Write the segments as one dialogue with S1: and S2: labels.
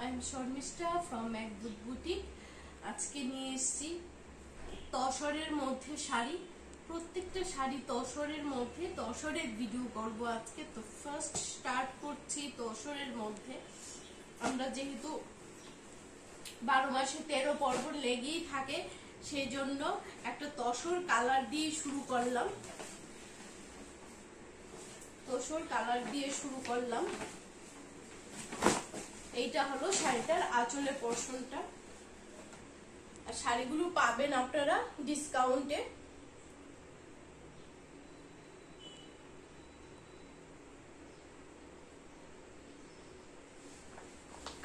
S1: I am Sharmistha from MacBook boutique. আজকে নিয়ে এসেছি তসরের মধ্যে শাড়ি। প্রত্যেকটা শাড়ি তসরের মধ্যে, তসরের ভিডিও করব আজকে। তো ফার্স্ট স্টার্ট করছি তসরের মধ্যে। আমরা যেহেতু 12 মাসে 13 পর্ব লেগেই থাকে, সেই জন্য একটা তসর কালার দিয়ে শুরু করলাম। তসর কালার দিয়ে শুরু করলাম। এইটা হলো শাড়িটার আঁচলের পোরশনটা। আর শাড়িগুলো পাবেন আপনারা ডিসকাউন্টে।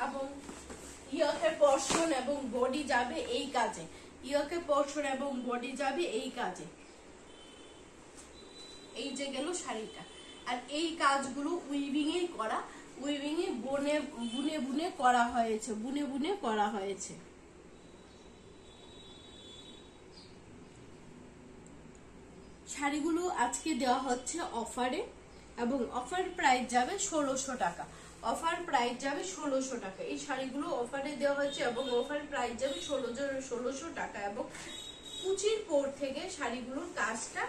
S1: এবং ইয়কের পোরশন এবং বডি যাবে এই কাজে। ইয়কের পোরশন এবং বডি যাবে এই কাজে। এই যে গেল শাড়িটা। আর এই কাজগুলো উইভিং এ করা, উইভিং এ বুনে বুনে করা হয়েছে, বুনে বুনে করা হয়েছে। শাড়িগুলো আজকে দেওয়া হচ্ছে অফারে, এবং অফার প্রাইস যাবে 1600 টাকা। অফার প্রাইস যাবে 1600 টাকা। এই শাড়িগুলো অফারে দেওয়া হচ্ছে এবং অফার প্রাইস যাবে 1600 টাকা। এবং কুচির পর থেকে শাড়িগুলোর কাজটা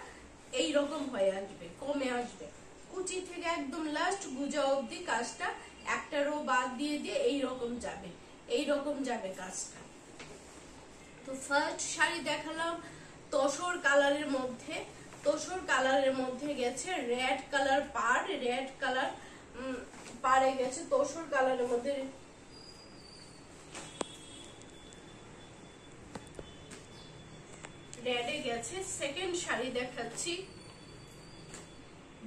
S1: এই রকম হয়ে আসবে, কমে আসবে। কুচি থেকে একদম লাস্ট গুজা অবধি কাজটা একটা রো বাদ দিয়ে দিয়ে এই রকম যাবে, এই রকম যাবে কাজটা। তো ফার্স্ট শাড়ি দেখালাম তসর কালারের মধ্যে। তসর কালারের মধ্যে গেছে রেড কালার পাড়, রেড কালার পাড়ে গেছে তসর কালারের মধ্যে। রেডে গেছে। সেকেন্ড শাড়ি দেখাচ্ছি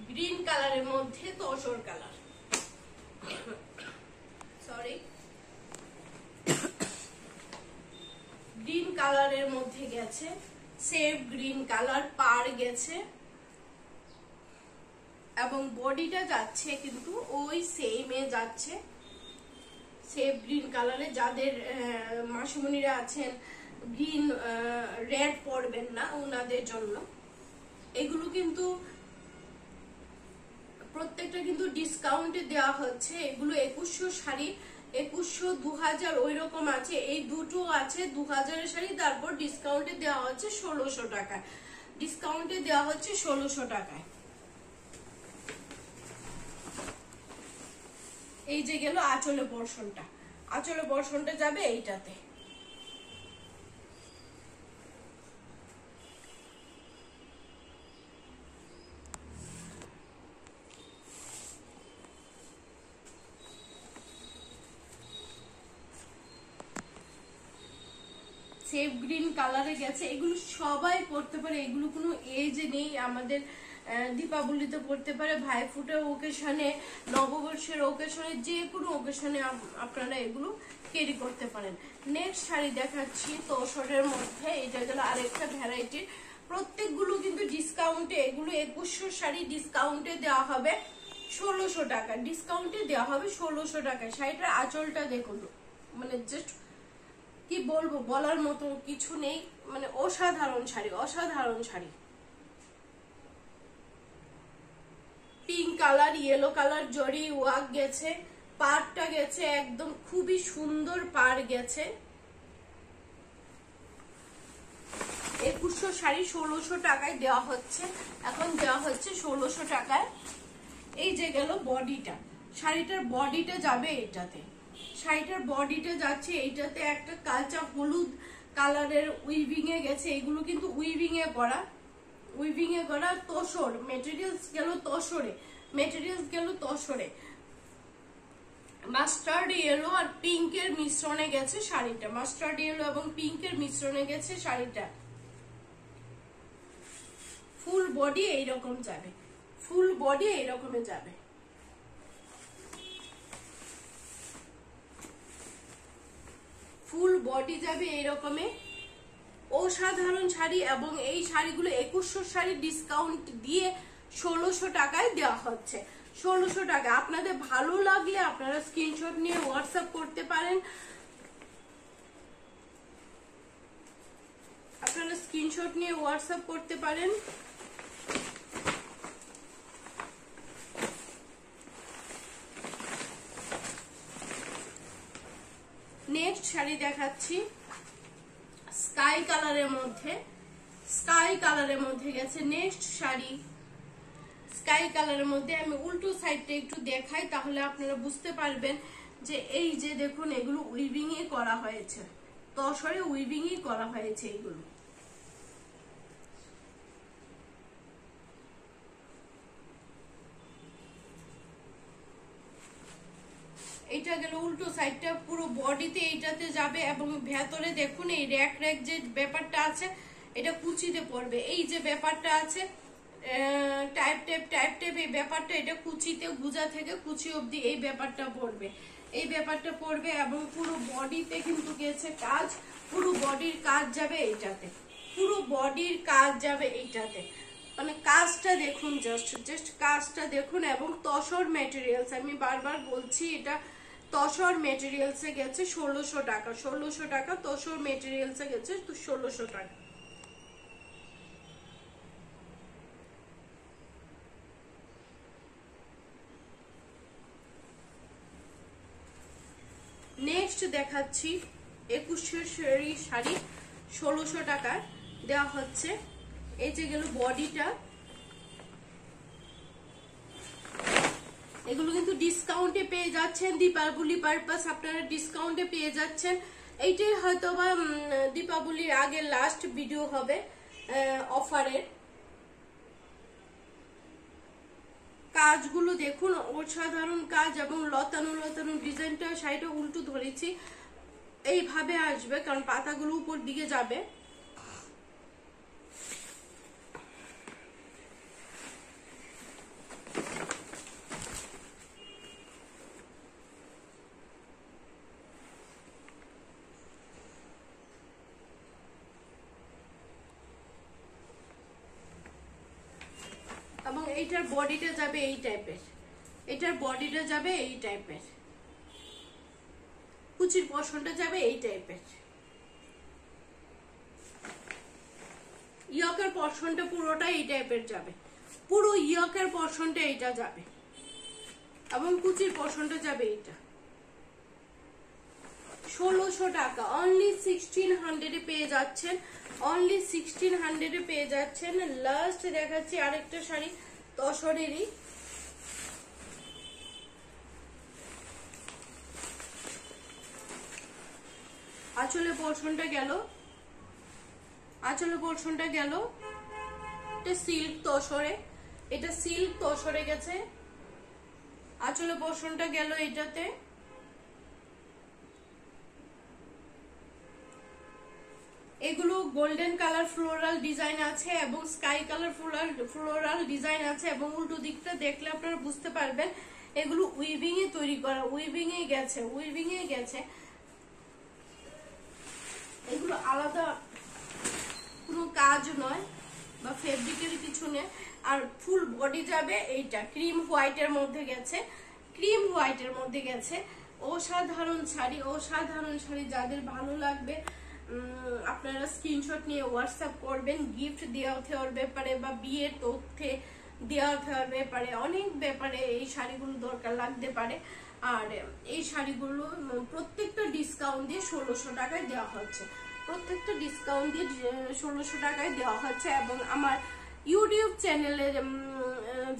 S1: গ্রিন কালারের মধ্যে তসর কালার, সরি গ্রিন কালারের মধ্যে গেছে সেভ গ্রিন কালার পার গেছে। এবং বডিটা যাচ্ছে কিন্তু ওই সেমে যাচ্ছে, সেভ গ্রিন কালারে। যাদের মাসিমণিরা আছেন গ্রিন রেড পরবেন না, ওনাদের জন্য এগুলো কিন্তু প্রত্যেকটা কিন্তু ডিসকাউন্টে দেওয়া হচ্ছে। এগুলো 2100 শাড়ি, 2100 2000 ওই রকম আছে। এই দুটো আছে 2000 এর শাড়ি, তারপর ডিসকাউন্টে দেওয়া হচ্ছে 1600 টাকায়। ডিসকাউন্টে দেওয়া হচ্ছে 1600 টাকায়। এই যে গেল আঁচলে পোরশনটা। আঁচলে পোরশনটা যাবে এইটাতে। সেভ গ্রিন কালারে গেছে। এগুলো সবাই পরতে পারে, এগুলো কোনো এজ নেই। আমাদের দীপাবলিতে পরতে পারে, ভাইফোঁটার ওকেশনে, নববর্ষের ওকেশনে, যে কোনো ওকেশনে আপনারা এগুলো ক্যারি করতে পারেন। নেক্সট শাড়ি দেখাচ্ছি তসরের মধ্যে। এটা গেল আরেকটা ভ্যারাইটির। প্রত্যেকগুলো কিন্তু ডিসকাউন্টে, এগুলো 2100 শাড়ি ডিসকাউন্টে দেওয়া হবে 1600 টাকা। ডিসকাউন্টে দেওয়া হবে 1600 টাকায়। শাড়িটার আঁচলটা দেখুন, মানে জাস্ট কি বলবো, বলার মতো কিছু নেই। মানে অসাধারণ শাড়ি, অসাধারণ sari. Pink colour, yellow colour জরি ওয়ার্ক গেছে। পাড়টা গেছে একদম খুবই সুন্দর পাড় গেছে। 2100 শাড়ি 1600 টাকায় দেওয়া হচ্ছে, এখন দেওয়া হচ্ছে 1600 টাকায়। এই যে গেল বডিটা। শাড়িটার বডিটা যাবে এটাতে। শাড়িটার বডিটা যাচ্ছে এইটাতে। একটা কাঁচা হলুদ কালারের উইভিং এ গেছে। এগুলো কিন্তু উইভিং এ করা, উইভিং এ করা তসর। মেটেরিয়ালস গেল তসরে, মেটেরিয়ালস গেল তসরে। মাস্টার্ড ইয়েলো আর পিঙ্কের মিশ্রণে গেছে শাড়িটা। মাস্টার্ড ইয়েলো এবং পিঙ্কের মিশ্রণে গেছে শাড়িটা। ফুল বডি এইরকম যাবে, ফুল বডি এইরকমে যাবে। ফুল বডি যাবে এইরকমে। অসাধারণ শাড়ি। এবং এই শাড়িগুলো 2100 শাড়ি ডিসকাউন্ট দিয়ে 1600 টাকায় দেওয়া হচ্ছে। 1600 টাকা। আপনাদের ভালো লাগলে আপনারা স্ক্রিনশট নিয়ে হোয়াটসঅ্যাপ করতে পারেন। আপনারা স্ক্রিনশট নিয়ে হোয়াটসঅ্যাপ করতে পারেন। নেক্সট শাড়ি দেখাচ্ছি স্কাই কালারের মধ্যে, স্কাই কালারের মধ্যে গেছে নেক্সট শাড়ি। স্কাই কালারের মধ্যে আমি উল্টো সাইডটা একটু দেখাই, তাহলে আপনারা বুঝতে পারবেন যে এই যে দেখুন এগুলো উইভিং এ করা হয়েছে, তসরে উইভিং এ করা হয়েছে এগুলো। এটা গেল উল্টো সাইডটা, পুরো বডিতে এইটাতে যাবে এবং ভেতরে দেখুন এই র্যাক র্যাক যে ব্যাপারটা আছে এটা কুচিতে পড়বে। এই যে ব্যাপারটা আছে টাইপ টাইপ টাইপ টাইপ, এই ব্যাপারটা এটা কুচিতে গুজা থেকে কুচি অবধি এই ব্যাপারটা পড়বে, এই ব্যাপারটা পড়বে এবং পুরো বডিতে কিন্তু গেছে কাজ, পুরো বডির কাজ যাবে এইটাতে, পুরো বডির কাজ যাবে এইটাতে। মানে কাজটা দেখুন, জাস্ট কাজটা দেখুন। এবং তসর ম্যাটেরিয়ালস, আমি বারবার বলছি এটা তসর ম্যাটেরিয়ালসে গেছে 1600 টাকা, 1600 টাকা তসর ম্যাটেরিয়ালসে গেছে 1600 টাকা। নেক্সট দেখাচ্ছি 2100 শাড়ি 1600 টাকার দেওয়া হচ্ছে। এই যে গেল বডিটা, এগুলো কিন্তু ডিসকাউন্টে পেয়ে যাচ্ছেন, দীপাবলি পারপাস আপনারা ডিসকাউন্টে পেয়ে যাচ্ছেন। এইটাই হয়তো বা দীপাবলির আগে লাস্ট ভিডিও হবে অফারের। কাজগুলো দেখুন অসাধারণ কাজ এবং লতানো লতানো ডিজাইনটা, শাড়িটা উল্টো ধরেছি এইভাবে আসবে কারণ পাতাগুলো উপর দিকে যাবে। এবং এইটার বডিটা যাবে এই টাইপের, এটার বডিটা যাবে এই টাইপের, কুচির পশনটা যাবে এই টাইপের, ইয়কের পশনটা পুরোটা এই টাইপের যাবে, পুরো ইয়কের পশনটা এইটা যাবে এবং কুচির পশনটা যাবে এইটা। 1600 টাকা, অনলি 1600 পেয়ে যাচ্ছেন, অনলি 1600 পেয়ে যাচ্ছেন। লাস্ট দেখাচ্ছি আরেকটা শাড়ি তসরেরই, আঁচলের পোর্শনটা গেল, আঁচলের পোর্শনটা গেল এটা সিল্ক তসরে, এটা সিল্ক তসরে গেছে, আঁচলের পোর্শনটা গেল এটাতে। এগুলো গোল্ডেন কালার ফ্লোরাল ডিজাইন আছে এবং স্কাই কালার ফ্লোরাল ডিজাইন আছে এবং উল্টো দিকটা দেখলে আপনারা বুঝতে পারবেন এগুলো উইভিং এ তৈরি করা, উইভিং এ গেছে, উইভিং এ গেছে। এগুলো আলাদা কোনো কাজ নয় বা ফেব্রিকের কিছু নেই। আর ফুল বডি যাবে এইটা ক্রিম হোয়াইটের মধ্যে গেছে, ক্রিম হোয়াইটের মধ্যে গেছে। অসাধারণ শাড়ি, অসাধারণ শাড়ি। যাদের ভালো লাগবে আপনারা স্ক্রিনশট নিয়ে হোয়াটসঅ্যাপ করবেন। গিফট দেওয়ার ব্যাপারে বা বিয়ের তথ্যে দেওয়ার ব্যাপারে, অনেক ব্যাপারে এই শাড়িগুলো দরকার লাগতে পারে। আর এই শাড়িগুলো প্রত্যেকটা ডিসকাউন্ট দিয়ে 1600 টাকায় দেওয়া হচ্ছে, প্রত্যেকটা ডিসকাউন্ট দিয়ে 1600 টাকায় দেওয়া হচ্ছে। এবং আমার ইউটিউব চ্যানেলের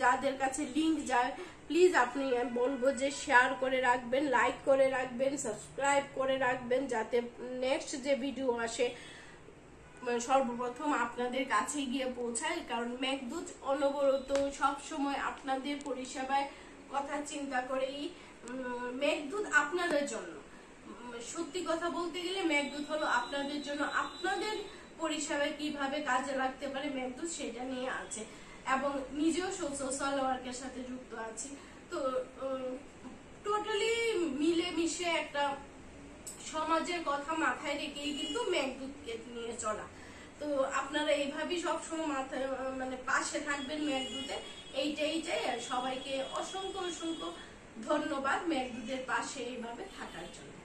S1: যাদের কাছে লিংক যায় প্লিজ আপনি বলবো যে শেয়ার করে রাখবেন, লাইক করে রাখবেন, সাবস্ক্রাইব করে রাখবেন, যাতে নেক্সট যে ভিডিও আসে সর্বপ্রথম আপনাদের কাছে গিয়ে পৌঁছায়। কারণ মেঘদূত অনবরত সব সময় আপনাদের পরিষেবায় কথা চিন্তা করেই, মেঘদূত আপনাদের জন্য। সত্যি কথা বলতে গেলে মেঘদূত হলো আপনাদের জন্য, আপনাদের পরিষেবায় কিভাবে কাজে লাগতে পারে মেঘদূত সেটা নিয়ে আছে। এবং নিজেও সোশ্যাল ওয়ার্কের সাথে যুক্ত আছি, তো টোটালি মিলে মিশে একটা সমাজের কথা মাথায় রেখেই কিন্তু মেঘদূতকে নিয়ে চলা। তো আপনারা এইভাবেই সবসময় মাথায় মানে পাশে থাকবেন মেঘদূতে, এইটাই চাই। আর সবাইকে অসংখ্য অসংখ্য ধন্যবাদ মেঘদূতের পাশে এইভাবে থাকার জন্য।